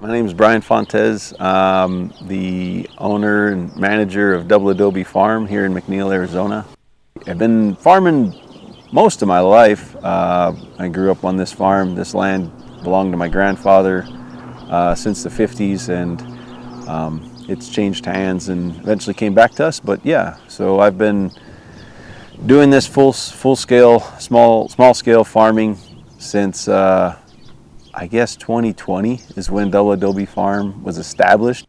My name is Bryan Fontes. I'm the owner and manager of Double Adobe Farm here in McNeil, Arizona. I've been farming most of my life. I grew up on this farm. This land belonged to my grandfather since the 50s, and it's changed hands and eventually came back to us. But yeah, so I've been doing this full scale, small scale farming since I guess 2020 is when Double Adobe Farm was established.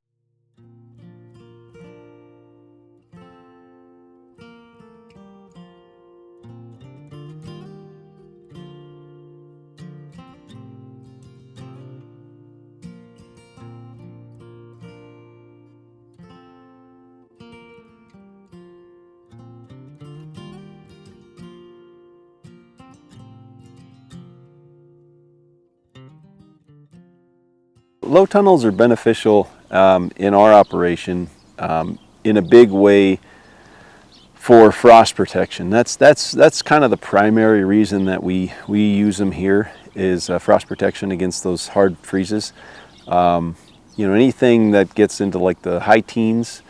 Low tunnels are beneficial in our operation in a big way for frost protection. That's kind of the primary reason that we use them here is frost protection against those hard freezes. You know, anything that gets into like the high teens,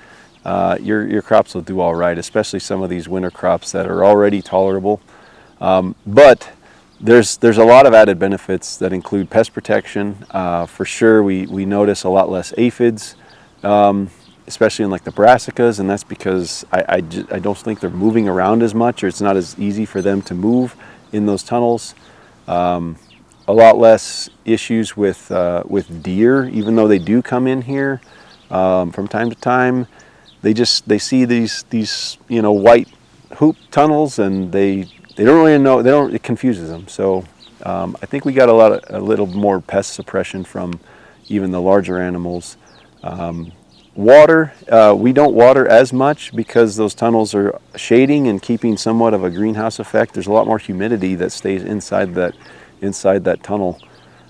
your crops will do all right, especially some of these winter crops that are already tolerable. But there's a lot of added benefits that include pest protection. For sure, we notice a lot less aphids, especially in like the brassicas, and that's because I don't think they're moving around as much, or it's not as easy for them to move in those tunnels. A lot less issues with deer, even though they do come in here from time to time. They see these you know, white hoop tunnels, and they don't really know. It confuses them. So I think we got a little more pest suppression from even the larger animals. Water, we don't water as much because those tunnels are shading and keeping somewhat of a greenhouse effect. There's a lot more humidity that stays inside that tunnel.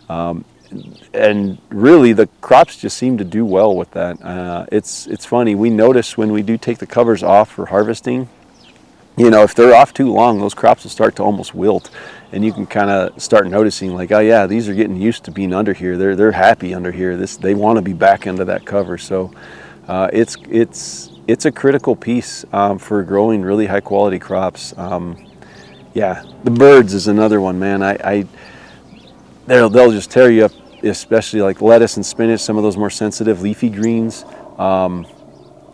And really the crops just seem to do well with that. It's funny, we notice when we do take the covers off for harvesting, you know, if they're off too long, those crops will start to almost wilt, and you can kind of start noticing like, oh yeah, these are getting used to being under here. They're happy under here. They want to be back into that cover. So it's a critical piece for growing really high quality crops. Yeah, the birds is another one, man. They'll just tear you up, especially like lettuce and spinach, some of those more sensitive leafy greens.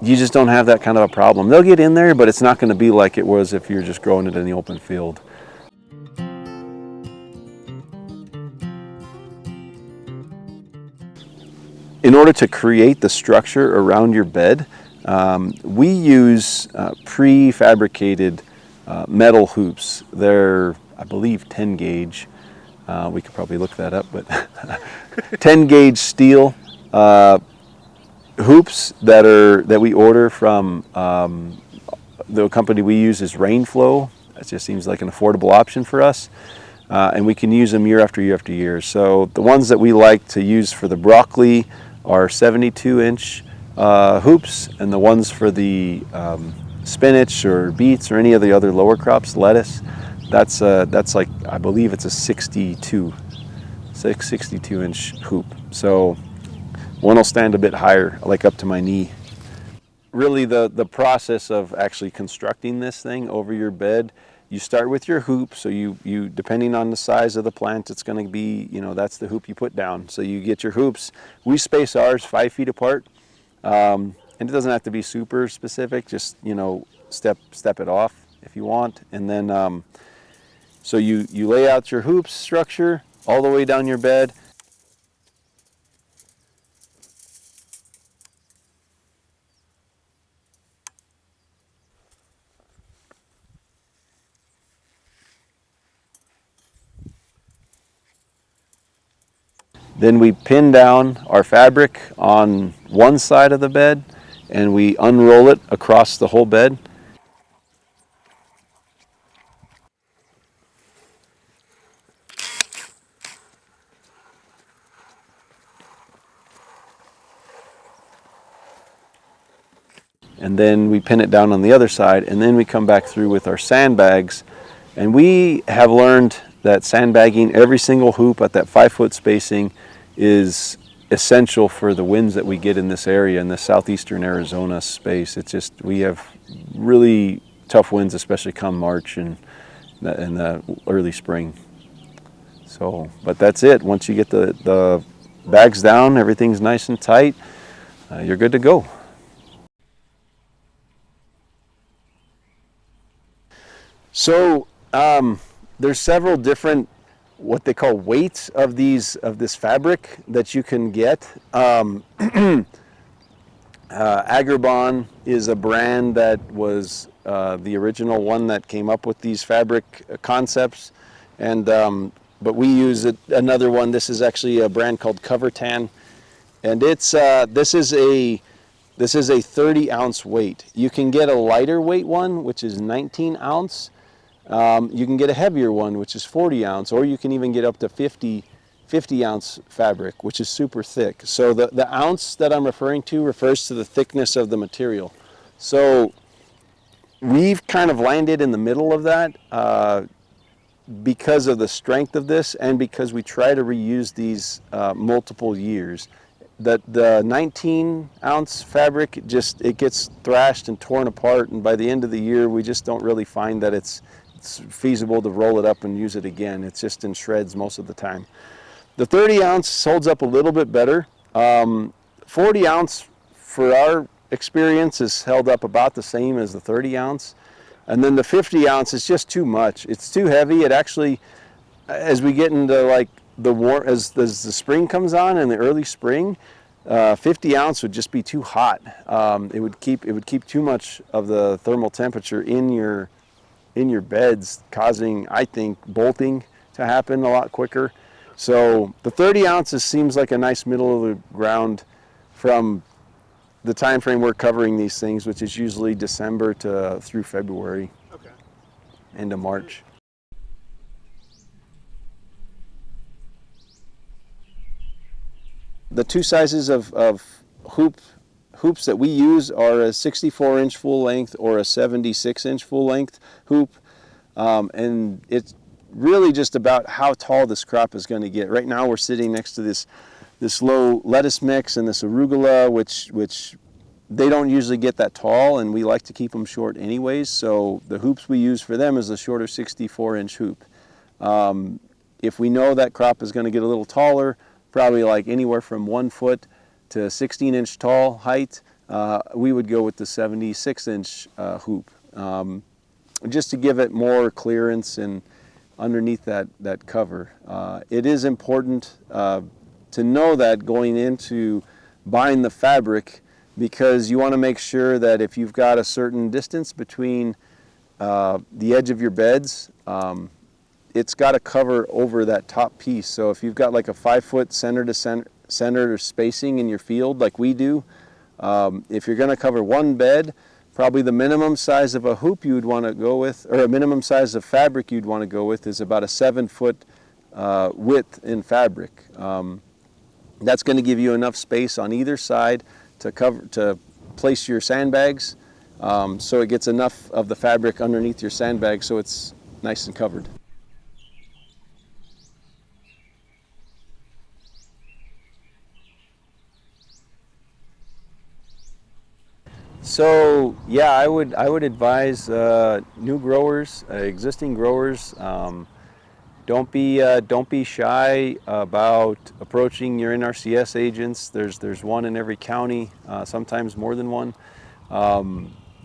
You just don't have that kind of a problem. They'll get in there, but it's not going to be like it was if you're just growing it in the open field. In order to create the structure around your bed, we use prefabricated metal hoops. They're, I believe, 10 gauge. We could probably look that up, but 10 gauge steel hoops that we order from the company we use is Rainflow. It just seems like an affordable option for us, and we can use them year after year after year. So the ones that we like to use for the broccoli are 72-inch hoops, and the ones for the spinach or beets or any of the other lower crops, lettuce, that's like, I believe it's a 62-inch hoop. So one will stand a bit higher, like up to my knee. Really the process of actually constructing this thing over your bed, you start with your hoop. So you depending on the size of the plant, it's going to be, you know, that's the hoop you put down. So you get your hoops. We space ours 5 feet apart, and it doesn't have to be super specific. Just, you know, step it off if you want, and then so you lay out your hoops structure all the way down your bed. Then we pin down our fabric on one side of the bed, and we unroll it across the whole bed. And then we pin it down on the other side, and then we come back through with our sandbags. And we have learned that sandbagging every single hoop at that 5 foot spacing is essential for the winds that we get in this area, in the southeastern Arizona space. It's just, we have really tough winds, especially come March and in the early spring. So, but that's it. Once you get the bags down, everything's nice and tight, you're good to go. So there's several different what they call weights of this fabric that you can get. Agribon is a brand that was the original one that came up with these fabric concepts, and but we use another one. This is actually a brand called Covertan, and it's this is a 30-ounce weight. You can get a lighter weight one, which is 19 ounce. You can get a heavier one, which is 40 ounce, or you can even get up to 50 ounce fabric, which is super thick. So the ounce that I'm referring to refers to the thickness of the material. So we've kind of landed in the middle of that because of the strength of this, and because we try to reuse these multiple years. The 19-ounce fabric, it gets thrashed and torn apart, and by the end of the year we just don't really find that it's feasible to roll it up and use it again. It's just in shreds most of the time. The 30-ounce holds up a little bit better. 40-ounce, for our experience, is held up about the same as the 30-ounce. And then the 50-ounce is just too much. It's too heavy. It actually, as we get into like as the spring comes on in the early spring, 50-ounce would just be too hot. It would keep too much of the thermal temperature in your beds, causing, I think, bolting to happen a lot quicker. So the 30 ounces seems like a nice middle of the ground from the time frame we're covering these things, which is usually December through February, okay, into March. The two sizes of hoops that we use are a 64-inch full length or a 76-inch full length hoop, and it's really just about how tall this crop is going to get. Right now we're sitting next to this low lettuce mix and this arugula, which they don't usually get that tall, and we like to keep them short anyways. So the hoops we use for them is a shorter 64-inch hoop. If we know that crop is going to get a little taller, probably like anywhere from 1 foot to 16-inch tall height, we would go with the 76-inch hoop, just to give it more clearance and underneath that cover. It is important to know that going into buying the fabric, because you want to make sure that if you've got a certain distance between the edge of your beds, it's got to cover over that top piece. So if you've got like a 5-foot center to center spacing in your field like we do, if you're going to cover one bed, probably the minimum size of a hoop you'd want to go with, or a minimum size of fabric you'd want to go with, is about a 7-foot width in fabric. That's going to give you enough space on either side to place your sandbags, so it gets enough of the fabric underneath your sandbag so it's nice and covered. So yeah, I would advise new growers, existing growers, don't be shy about approaching your NRCS agents. There's one in every county, sometimes more than one.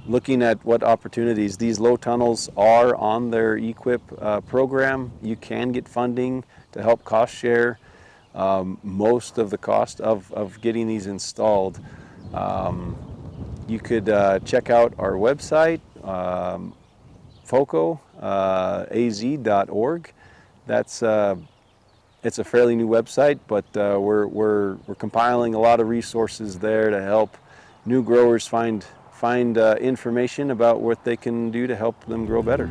Looking at what opportunities these low tunnels are on their EQIP program. You can get funding to help cost share most of the cost of getting these installed. You could check out our website, focoaz.org. It's a fairly new website, but we're compiling a lot of resources there to help new growers find information about what they can do to help them grow better.